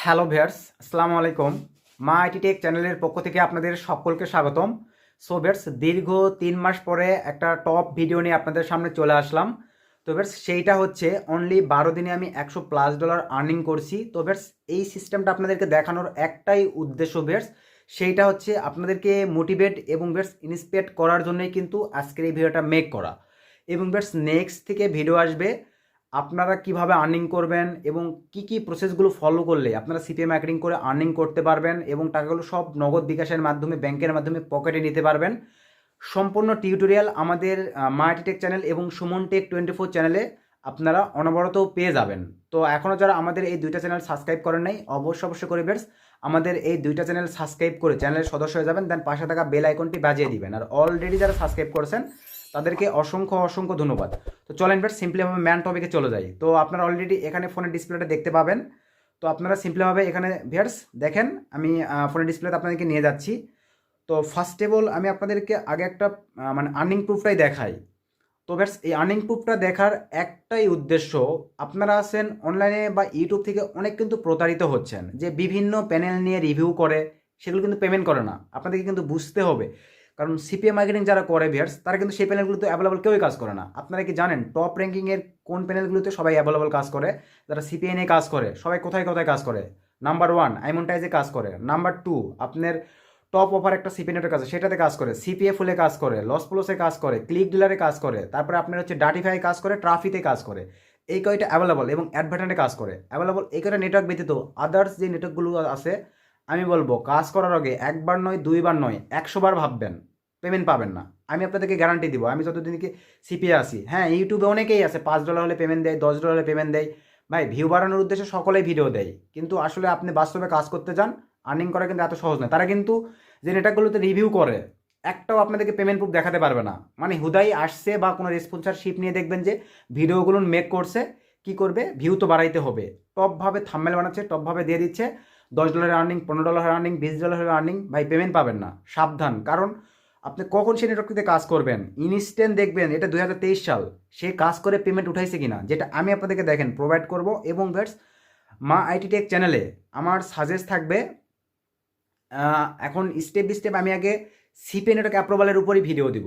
Hello viewers, আসসালামু আলাইকুম। মা আইটি টেক চ্যানেলের পক্ষ থেকে আপনাদের সকলকে স্বাগতম। সো ভিউয়ার্স, দীর্ঘ 3 মাস পরে একটা টপ ভিডিও নিয়ে আপনাদের সামনে চলে আসলাম। তো ভিউয়ার্স, সেইটা হচ্ছে অনলি 12 দিনে আমি $100+ আর্নিং করছি। তো ভিউয়ার্স, এই সিস্টেমটা আপনাদেরকে দেখানোর একটাই উদ্দেশ্য ভিউয়ার্স, সেইটা হচ্ছে আপনাদেরকে মোটিভেট এবং ভিউয়ার্স ইন্সপায়ার করার জন্যই কিন্তু আজকের এই ভিডিওটা মেক করা। এবং ভিউয়ার্স, নেক্সট থেকে ভিডিও আসবে আপনারা কিভাবে আর্নিং করবেন এবং কি কি প্রসেসগুলো ফলো করলে আপনারা সিপিএ মার্কেটিং করে আর্নিং করতে পারবেন এবং টাকাগুলো সব নগদ বিকাশের মাধ্যমে ব্যাংকের মাধ্যমে পকেটে নিতে পারবেন। সম্পূর্ণ টিউটোরিয়াল আমাদের মাইটি টেক চ্যানেল এবং সুমন টেক 24 চ্যানেলে আপনারা অনবরত পেয়ে যাবেন। তো এখনও যারা আমাদের এই দুইটা চ্যানেল সাবস্ক্রাইব করেন নাই, অবশ্যই করে বেশ আমাদের এই দুইটা চ্যানেল সাবস্ক্রাইব করে চ্যানেলের সদস্য হয়ে যাবেন, দেন পাশে থাকা বেল আইকনটি বাজিয়ে দিবেন। আর অলরেডি যারা সাবস্ক্রাইব করেছেন তাদেরকে অসংখ্য ধন্যবাদ। তো চলেন বেশ সিম্পলিভাবে ম্যান টপিকে চলে যাই। তো আপনারা অলরেডি এখানে ফোনের ডিসপ্লেটা দেখতে পাবেন। তো আপনারা সিম্পলিভাবে এখানে ভিউয়ার্স দেখেন, আমি ফোনের ডিসপ্লেতে আপনাদেরকে নিয়ে যাচ্ছি। তো ফার্স্ট অফ অল আমি আপনাদেরকে আগে একটা মানে আর্নিং প্রুফটাই দেখাই। তো ব্যাস এই আর্নিং প্রুফটা দেখার একটাই উদ্দেশ্য, আপনারা আছেন অনলাইনে বা ইউটিউব থেকে অনেক কিন্তু প্রতারিত হচ্ছেন, যে বিভিন্ন প্যানেল নিয়ে রিভিউ করে সেগুলো কিন্তু পেমেন্ট করে না। আপনাদেরকে কিন্তু বুঝতে হবে, কারণ সিপিএ মার্কেটিং যারা করে ভিউয়ার্স তারা কিন্তু সেই প্যানেলগুলোতে অ্যাভেলেবল কেউই কাজ করে না। আপনারা কি জানেন টপ র্যাঙ্কিংয়ের কোন প্যানেলগুলোতে সবাই অ্যাভেলেবল কাজ করে? যারা সিপিএ নিয়ে কাজ করে সবাই কোথায় কাজ করে? নাম্বার 1 আইমন্টাইজে কাজ করে, নাম্বার 2 আপনার টপ অফার একটা সিপি নেটের কাজ সেটাতে কাজ করে, সিপিএ ফুলে কাজ করে, লস প্লসে কাজ করে, ক্লিক ডিলারে কাজ করে, তারপরে আপনার হচ্ছে ডাটিফাই কাজ করে, ট্রাফিতে কাজ করে। এই কয়টা অ্যাভেলেবল এবং অ্যাডভার্টাইজে কাজ করে অ্যাভেলেবল। এই কয়টা নেটওয়ার্ক ব্যতীত আদার্স যে নেটওয়ার্কগুলো আছে, আমি বলবো কাজ করার আগে একবার নয়, দুইবার নয়, 100বার ভাববেন, পেমেন্ট পাবেন না। আমি আপনাদেরকে গ্যারান্টি দিব, আমি যতদিন কি সিপিএ আসি। হ্যাঁ, ইউটিউবে অনেকেই আছে $5 হলে পেমেন্ট দেয়, $10 হলে পেমেন্ট দেয়। ভাই, ভিউ বাড়ানোর উদ্দেশ্যে সকলেই ভিডিও দেয়, কিন্তু আসলে আপনি বাস্তবে কাজ করতে যান, আর্নিং করা কিন্তু এত সহজ নয়। তারা কিন্তু যে নেটওয়ার্কগুলোতে রিভিউ করে একটাও আপনাদেরকে পেমেন্ট প্রুফ দেখাতে পারবে না। মানে হুদাই আসছে বা কোনো স্পন্সরশিপ নিয়ে দেখবেন যে ভিডিওগুলো মেক করছে, কি করবে, ভিউ তো বাড়াইতে হবে, টপভাবে থাম্বনেল বানাচ্ছে, টপভাবে দিয়ে দিচ্ছে, $10 আর্নিং, $15 আর্নিং, $20 আর্নিং। ভাই, পেমেন্ট পাবেন না, সাবধান। কারণ আপনি কখন সেই নেটওয়ার্কটিতে কাজ করবেন, ইনস্ট্যান্ট দেখবেন এটা 2023 সাল, সে কাজ করে পেমেন্ট উঠাইছে কিনা, যেটা আমি আপনাদেরকে দেখেন প্রোভাইড করব। এবং দ্যাটস মা আইটি টেক চ্যানেলে আমার সাজেস্ট থাকবে, এখন স্টেপ বাই স্টেপ আমি আগে সিপে নেটওয়ার্ক অ্যাপ্রুভালের উপরই ভিডিও দিব।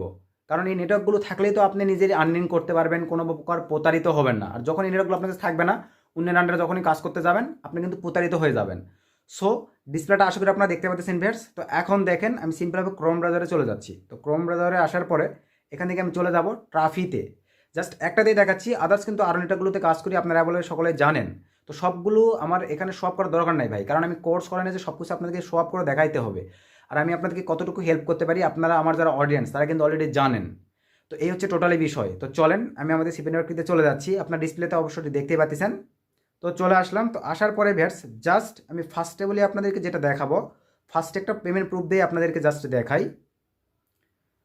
কারণ এই নেটওয়ার্কগুলো থাকলেই তো আপনি নিজের আর্নিং করতে পারবেন, কোনো প্রকার প্রতারিত হবেন না। আর যখন এই নেটওয়ার্কগুলো আপনার কাছে থাকবে না, অন্যের আন্ডারে যখনই কাজ করতে যাবেন আপনি কিন্তু প্রতারিত হয়ে যাবেন। সো ডিসপ্লেটা আশা করি আপনারা দেখতে পাচ্ছেন ভিউয়ার্স। তো এখন দেখেন আমি সিম্পলভাবে ক্রোম ব্রাউজারে চলে যাচ্ছি। তো ক্রোম ব্রাউজারে আসার পরে এখান থেকে আমি চলে যাব ট্রাফিতে। জাস্ট একটা দিয়ে দেখাচ্ছি, আদার্স কিন্তু আরও নেটওয়ার্কগুলোতে কাজ করি, আপনারা বলে সকলে জানেন। তো সবগুলো আমার এখানে শো আপ করার দরকার নাই ভাই, কারণ আমি কোর্স করা নিয়ে যে সব কিছু আপনাদেরকে শো আপ করে দেখাইতে হবে। আর আমি আপনাদেরকে কতটুকু হেল্প করতে পারি আপনারা আমার যারা অডিয়েন্স তারা কিন্তু অলরেডি জানেন। তো এই হচ্ছে টোটালি বিষয়। তো চলেন আমি আমাদের সিপি নেটওয়ার্কটিতে চলে যাচ্ছি, আপনার ডিসপ্লেতে অবশ্যই দেখতেই পাচ্ছেন। তো চলে আসলাম। তো আসার পরে ভ্যাটস জাস্ট আমি ফার্স্টে বলি আপনাদেরকে যেটা দেখাবো, ফার্স্টে একটা পেমেন্ট প্রুফ দিয়ে আপনাদেরকে জাস্ট দেখাই।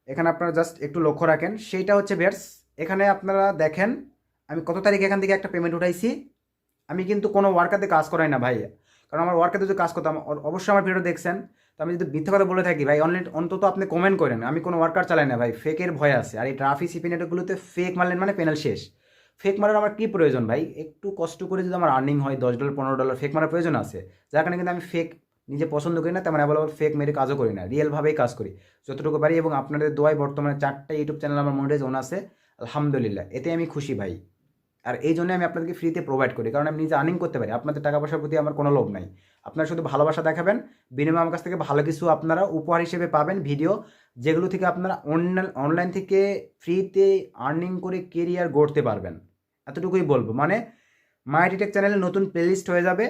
এখানে আপনারা জাস্ট একটু লক্ষ্য রাখেন, সেইটা হচ্ছে ভ্যাটস এখানে আপনারা দেখেন আমি কত তারিখ এখান থেকে একটা পেমেন্ট উঠাইছি। আমি কিন্তু কোনো ওয়ার্কারতে কাজ করাই না ভাই, কারণ আমার ওয়ার্কারতে যদি কাজ করতাম অবশ্যই আমার ভিডিও দেখছেন। তো আমি যদি মিথ্যা কথা বলে থাকি ভাই, অনলাইন অন্তত আপনি কমেন্ট করেন। আমি কোনো ওয়ার্কার চালাই না ভাই, ফেকের ভয় আছে। আর এই ট্রাফি সিপি নেটগুলোতে ফেক মারলেন মানে পেনাল শেষ। ফেক মারার আমার কী প্রয়োজন ভাই? একটু কষ্ট করে যদি আমার আর্নিং হয় $10, $15, ফেক মারার প্রয়োজন আছে? যার কারণে কিন্তু আমি ফেক নিজে পছন্দ করি না, তেমন অ্যাভেলেবল ফেক মেরে কাজও করি না, রিয়েলভাবেই কাজ করি যতটুকু পারি। এবং আপনাদের দোয়ায় বর্তমানে 4টা ইউটিউব চ্যানেল আমার মনিটাইজ অন আছে, আলহামদুলিল্লাহ, এতে আমি খুশি ভাই। আর এই জন্য আমি আপনাদেরকে ফ্রিতে প্রোভাইড করি, কারণ আমি নিজে আর্নিং করতে পারি। আপনাদের টাকা পয়সার প্রতি আমার কোনো লোভ নাই, আপনারা শুধু ভালোবাসা দেখাবেন, বিনিময়ে আমার কাছ থেকে ভালো কিছু আপনারা উপহার হিসেবে পাবেন, ভিডিও যেগুলো থেকে আপনারা অনলাইন থেকে ফ্রিতে আর্নিং করে কেরিয়ার গড়তে পারবেন। এতটুকুই বলবো। মানে মাই টেক চ্যানেলে নতুন প্লেলিস্ট হয়ে যাবে,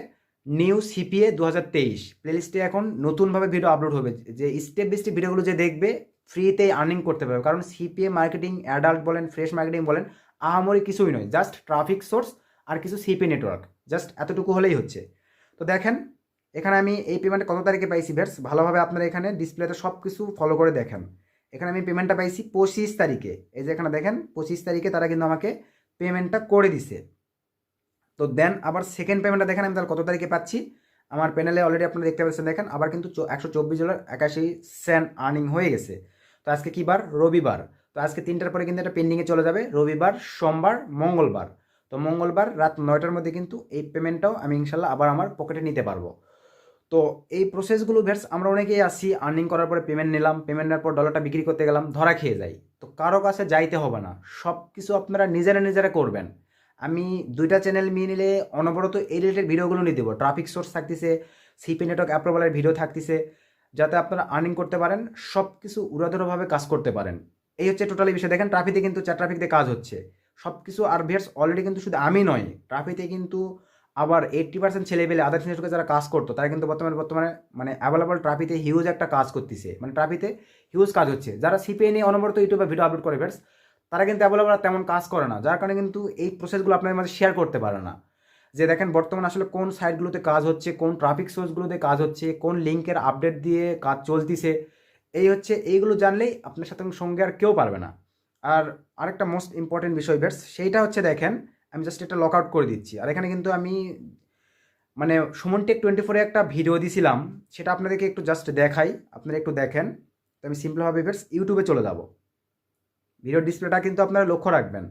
নিউ সিপিএ 2023 প্লেলিস্টে এখন নতুনভাবে ভিডিও আপলোড হবে, যে স্টেপ বাই স্টেপ ভিডিওগুলো যে দেখবে ফ্রিতেই আর্নিং করতে পারবে। কারণ সিপিএ মার্কেটিং, অ্যাডাল্ট বলেন, ফ্রেশ মার্কেটিং বলেন, আহামরি কিছুই নয়, জাস্ট ট্রাফিক সোর্স আর কিছু সিপি নেটওয়ার্ক, জাস্ট এতটুকু হলেই হচ্ছে। তো দেখেন এখানে আমি এই পেমেন্টটা কত তারিখে পাইছি ভ্যাটস, ভালোভাবে আপনারা এখানে ডিসপ্লেতে সব কিছু ফলো করে দেখেন। এখানে আমি পেমেন্টটা পাইছি 25 তারিখে। এই যে এখানে দেখেন 25 তারিখে তারা কিন্তু আমাকে পেমেন্টটা করে দিছে। তো দেন আবার সেকেন্ড পেমেন্টটা দেখেন আমি তাহলে কত তারিখে পাচ্ছি। আমার প্যানেলে অলরেডি আপনারা দেখতে পাচ্ছেন, দেখেন আবার কিন্তু $124.81 আর্নিং হয়ে গেছে। তো আজকে কী বার? রবিবার। তো আজকে 3টার পরে কিন্তু এটা পেন্ডিংয়ে চলে যাবে, রবিবার, সোমবার, মঙ্গলবার। তো তো মঙ্গলবার রাত 9টার মধ্যে কিন্তু এই পেমেন্টটাও আমি ইনশাল্লাহ আবার আমার পকেটে নিতে পারবো। তো এই প্রসেসগুলো ভেটস আমরা অনেকেই আসি, আর্নিং করার পরে পেমেন্ট নিলাম, পেমেন্ট নেওয়ার পর ডলারটা বিক্রি করতে গেলাম, ধরা খেয়ে যাই। তো কারো কাছে যাইতে হবে না, সব কিছু আপনারা নিজেরা করবেন। আমি 2টা চ্যানেল নিয়ে নিলে অনবরত এই রিলেটেড ভিডিওগুলো নিয়ে দেবো। ট্রাফিক সোর্স থাকতেছে, সিপি নেটওয়ার্ক অ্যাপ্রুভালের ভিডিও থাকতেছে, যাতে আপনারা আর্নিং করতে পারেন, সব কিছু উড়াধুরাভাবে কাজ করতে পারেন। এই হচ্ছে টোটালি বিষয়। দেখেন ট্রাফিতে কিন্তু ট্রাফিক দিয়ে কাজ হচ্ছে সব কিছু। আর ভিয়ার্স অলরেডি কিন্তু শুধু আমি নয়, ট্রাফিতে কিন্তু আবার 80% ছেলেপেলে আদার্স নেটওয়ার্কে যারা কাজ করতো তারা কিন্তু বর্তমানে মানে অ্যাভেলেবল ট্রাফিতে হিউজ একটা কাজ করতেছে, মানে ট্রাফিতে হিউজ কাজ হচ্ছে। যারা সিপিএ নিয়ে অনবরত ইউটিউবে ভিডিও আপলোড করে ভিয়ার্স, তারা কিন্তু অ্যাভেলেবল তেমন কাজ করে না, যার কারণে কিন্তু এই প্রসেসগুলো আপনাদের মাঝে শেয়ার করতে পারে না। যে দেখেন বর্তমানে আসলে কোন সাইটগুলোতে কাজ হচ্ছে, কোন ট্রাফিক সোর্সগুলোতে কাজ হচ্ছে, কোন লিঙ্কের আপডেট দিয়ে কাজ চলতিছে, এই হচ্ছে এইগুলো জানলেই আপনার সাথে সঙ্গে আর কেউ পারবে না। আর আরেকটা মোস্ট ইম্পর্টেন্ট বিষয় বেটস, সেইটা হচ্ছে দেখেন আমি জাস্ট এটা লক আউট করে দিচ্ছি। আর এখানে কিন্তু আমি মানে সুমন টেক 24-এ একটা ভিডিও দিছিলাম, সেটা আপনাদেরকে একটু জাস্ট দেখাই, আপনারা একটু দেখেন। তো আমি সিম্পলভাবে বেটস ইউটিউবে চলে যাব। ভিডিও ডিসপ্লেটা কিন্তু আপনারা লক্ষ্য রাখবেন।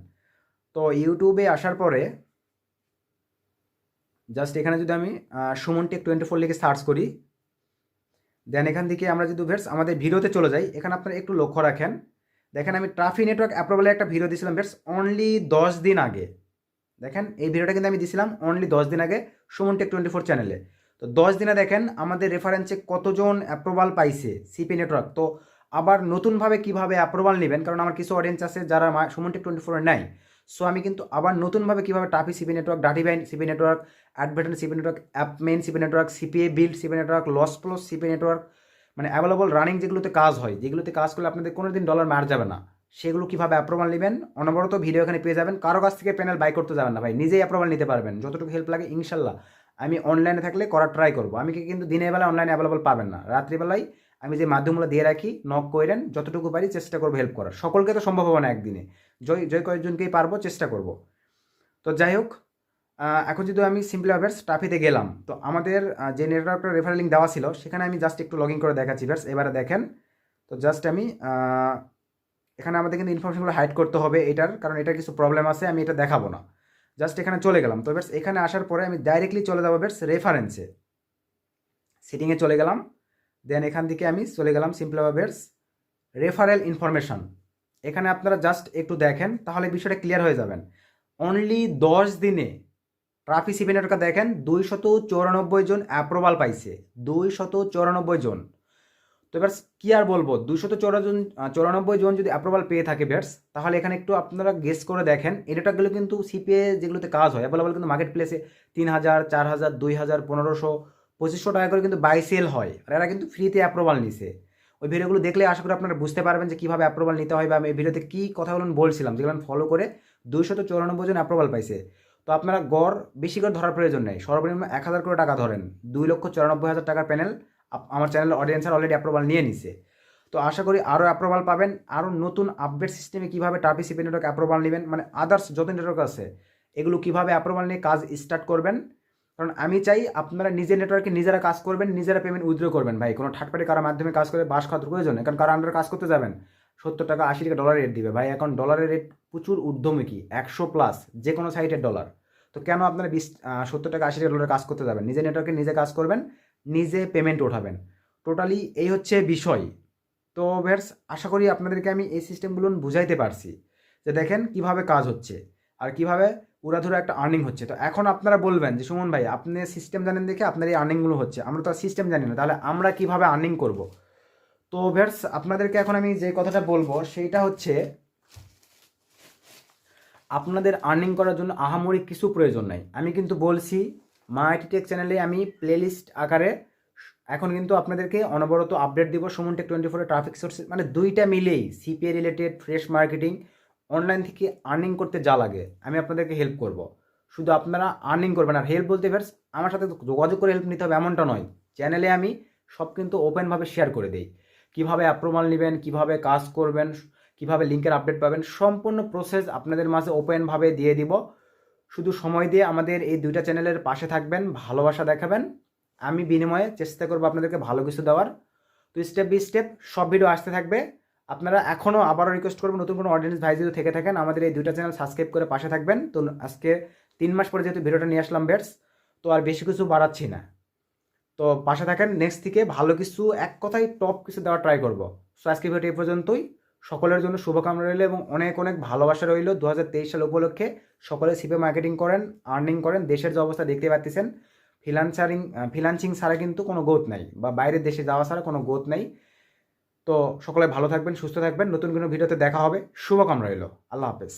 তো ইউটিউবে আসার পরে জাস্ট এখানে যদি আমি সুমন টেক 24 লিখে সার্চ করি, দেন এখান থেকে আমরা যদি ভেটস আমাদের ভিডিওতে চলে যাই, এখানে আপনারা একটু লক্ষ্য রাখেন। দেখেন আমি ট্রাফিক নেটওয়ার্ক অ্যাপ্রুভালে একটা ভিডিও দিয়েছিলাম ভেটস অনলি 10 দিন আগে। দেখেন এই ভিডিওটা কিন্তু আমি দিয়েছিলাম অনলি 10 দিন আগে সুমন টেক 24 চ্যানেলে। তো 10 দিনে দেখেন আমাদের রেফারেন্সে কতজন অ্যাপ্রুভাল পাইছে সিপি নেটওয়ার্ক। তো আবার নতুনভাবে কিভাবে অ্যাপ্রুভাল নেবেন, কারণ আমার কিছু অডিয়েন্স আছে যারা সুমন টেক 24 নেয়। সো আমি কিন্তু আবার নতুনভাবে কীভাবে ট্রাফিক সিপি নেটওয়ার্ক, ডাটিভাইন CP network, advertise CP network, অ্যাপমেন CP network, CPA build CP network, loss plus CP network, মানে অ্যাভেলেবল রানিং যেগুলোতে কাজ হয়, যেগুলোতে কাজ করলে আপনাদের কোনো দিন ডলার মার যাবে না, সেগুলো কীভাবে অ্যাপ্রুভাল নেবেন অনবরত ভিডিও এখানে পেয়ে যাবেন। কারো কাছ থেকে প্যানেল বাই করতে যাবেন না ভাই, নিজেই অ্যাপ্রুভাল নিতে পারবেন। যতটুকু হেল্প লাগে ইনশাল্লাহ আমি অনলাইনে থাকলে করার ট্রাই করবো। আমি কিন্তু দিনের বেলায় অনলাইনে অ্যাভেলেবল পাবেন না, রাত্রিবেলায় আমি যে মাধ্যমগুলো দিয়ে রাখি নক করেন, যতটুকু পারি চেষ্টা করবো হেল্প করার। সকলকে তো সম্ভব হবে না একদিনে, জয় কয়েকজনকেই পারবো, চেষ্টা করব। তো যাই হোক, এখন যদি আমি সিম্পলি ভার্স ট্রাফিতে গেলাম, তো আমাদের যে নেটওয়ার্কটা রেফারেল লিঙ্ক দেওয়া ছিল সেখানে আমি জাস্ট একটু লগ ইন করে দেখাচ্ছি ভার্স। এবারে দেখেন, তো জাস্ট আমি এখানে আমাদের কিন্তু ইনফরমেশনগুলো হাইড করতে হবে এটার, কারণ এটার কিছু প্রবলেম আছে, আমি এটা দেখাবো না। জাস্ট এখানে চলে গেলাম। তো ভার্স এখানে আসার পরে আমি ডাইরেক্টলি চলে যাবো ভার্স রেফারেন্সে, সেটিংয়ে চলে গেলাম। দেন এখান থেকে আমি চলে গেলাম সিম্পলি ভার্স রেফারেল ইনফরমেশন। এখানে আপনারা জাস্ট একটু দেখেন, তাহলে বিষয়টা ক্লিয়ার হয়ে যাবেন। অনলি 10 দিনে ট্রাফিক সিপি নেটওয়ার্ক দেখেন 294 জন অ্যাপ্রুভাল পাইছে, 294 জন। তো এবার কি আর বলবো, 294 জন যদি অ্যাপ্রুভাল পেয়ে থাকে বেটস, তাহলে এখানে একটু আপনারা গেস করে দেখেন এই নেটওয়ার্কগুলো কিন্তু সিপিএ যেগুলোতে কাজ হয় অ্যাভেলেবল কিন্তু মার্কেট প্লেসে 3000, 4000, 2000, 1500, 2500 টাকা করে কিন্তু বাই সেল হয়। আর এরা কিন্তু ফ্রিতে অ্যাপ্রুভাল নিছে। ওই ভিডিওগুলো দেখলে আশা করি আপনারা বুঝতে পারবেন যে কীভাবে অ্যাপ্রুভাল নিতে হয়, বা আমি এই ভিডিওতে কী কথাগুলো বলছিলাম যেগুলো ফলো করে 294 জন অ্যাপ্রুভাল পাইছে। তো আপনারা গড় বেশি করে ধরার প্রয়োজন নেই, সর্বনিম্ন 1000 করে টাকা ধরেন, 2,94,000 টাকার প্যানেল আমার চ্যানেলের অডিয়েন্সের অলরেডি অ্যাপ্রুভাল নিয়ে নিছে। তো আশা করি আরও অ্যাপ্রুভাল পাবেন। আরও নতুন আপডেট সিস্টেমে কীভাবে ট্রাফিক সিপি নেটওয়ার্ক অ্যাপ্রুভাল নেবেন, মানে আদার্স যত নেটওয়ার্ক আছে এগুলো কীভাবে অ্যাপ্রুভাল নিয়ে কাজ স্টার্ট করবেন। কারণ আমি চাই আপনারা নিজের নেটওয়ার্কে নিজেরা কাজ করবেন, নিজেরা পেমেন্ট উইথড্র করবেন ভাই। কোনো থার্ড পার্টি কারোর মাধ্যমে কাজ করে বাস খাওয়ার প্রয়োজন নেই, কারণ কারো আন্ডারে কাজ করতে যাবেন 70 টাকা 80 টাকা ডলার রেট দিবে ভাই। এখন ডলারের রেট প্রচুর ঊর্ধ্বমুখী, 100+ যে কোনো সাইটের ডলার। তো কেন আপনারা 70 টাকা 80 টাকা ডলারে কাজ করতে যাবেন? নিজের নেটওয়ার্কে নিজে কাজ করবেন, নিজে পেমেন্ট ওঠাবেন। টোটালি এই হচ্ছে বিষয়। তো ভেটস আশা করি আপনাদেরকে আমি এই সিস্টেমগুলো বুঝাইতে পারছি যে দেখেন কিভাবে কাজ হচ্ছে আর কিভাবে উড়াধুরা একটা আর্নিং হচ্ছে। তো এখন আপনারা বলবেন যে সুমন ভাই আপনি সিস্টেম জানেন দেখে আপনার এই আর্নিংগুলো হচ্ছে, আমরা তো সিস্টেম জানি না, তাহলে আমরা কিভাবে আর্নিং করব? তো ভেটস আপনাদেরকে এখন আমি যে কথাটা বলবো সেইটা হচ্ছে আপনাদের আর্নিং করার জন্য আহামরি কিছু প্রয়োজন নাই। আমি কিন্তু বলছি মা আইটি টেক চ্যানেলে আমি প্লেলিস্ট আকারে এখন কিন্তু আপনাদেরকে অনবরত আপডেট দিব সুমন টেক 24-এর ট্রাফিক সোর্স, মানে দুইটা মিলেই CPA related fresh marketing online থেকে আর্নিং করতে যা লাগে আমি আপনাদেরকে হেল্প করব। শুধু আপনারা আর্নিং করবেন। আর হেল্প বলতে ভার্স আমার সাথে যোগাযোগ করে হেল্প নিতে হবে এমনটা নয়, চ্যানেলে আমি সব কিন্তু ওপেনভাবে শেয়ার করে দিই। কীভাবে অ্যাপ্রুভাল নেবেন, কীভাবে কাজ করবেন, কীভাবে লিঙ্কের আপডেট পাবেন, সম্পূর্ণ প্রসেস আপনাদের মাঝে ওপেনভাবে দিয়ে দিব। শুধু সময় দিয়ে আমাদের এই দুইটা চ্যানেলের পাশে থাকবেন, ভালোবাসা দেখাবেন, আমি বিনিময়ে চেষ্টা করবো আপনাদেরকে ভালো কিছু দেওয়ার। তো স্টেপ বাই স্টেপ সব ভিডিও আসতে থাকবে। আপনারা এখনও আবারও রিকোয়েস্ট করবেন, নতুন কোনো অডিয়েন্স ভাই যদি থেকে থাকেন আমাদের এই দুইটা চ্যানেল সাবস্ক্রাইব করে পাশে থাকবেন। তো আজকে 3 মাস পরে যেহেতু ভিডিওটা নিয়ে আসলাম বেটস, তো আর বেশি কিছু বাড়াচ্ছি না, তো পাশে থাকেন। নেক্সট থেকে ভালো কিছু, এক কথায় টপ কিছু দেওয়ার ট্রাই করব। সো আজকে ভিডিওটি এই পর্যন্তই। সকলের জন্য শুভকামনা রইল এবং অনেক অনেক ভালোবাসা রইল। 2023 সাল উপলক্ষে সকলে সিপে মার্কেটিং করেন, আর্নিং করেন। দেশের যে অবস্থা দেখতে পাচ্ছেন, ফ্রিল্যান্সিং ছাড়া কিন্তু কোনো গ্রোথ নাই, বা বাইরের দেশে যাওয়া ছাড়া কোনো গ্রোথ নাই। তো সকলে ভালো থাকবেন, সুস্থ থাকবেন। নতুন কোনো ভিডিওতে দেখা হবে। শুভকামনা রইল। আল্লাহ হাফেজ।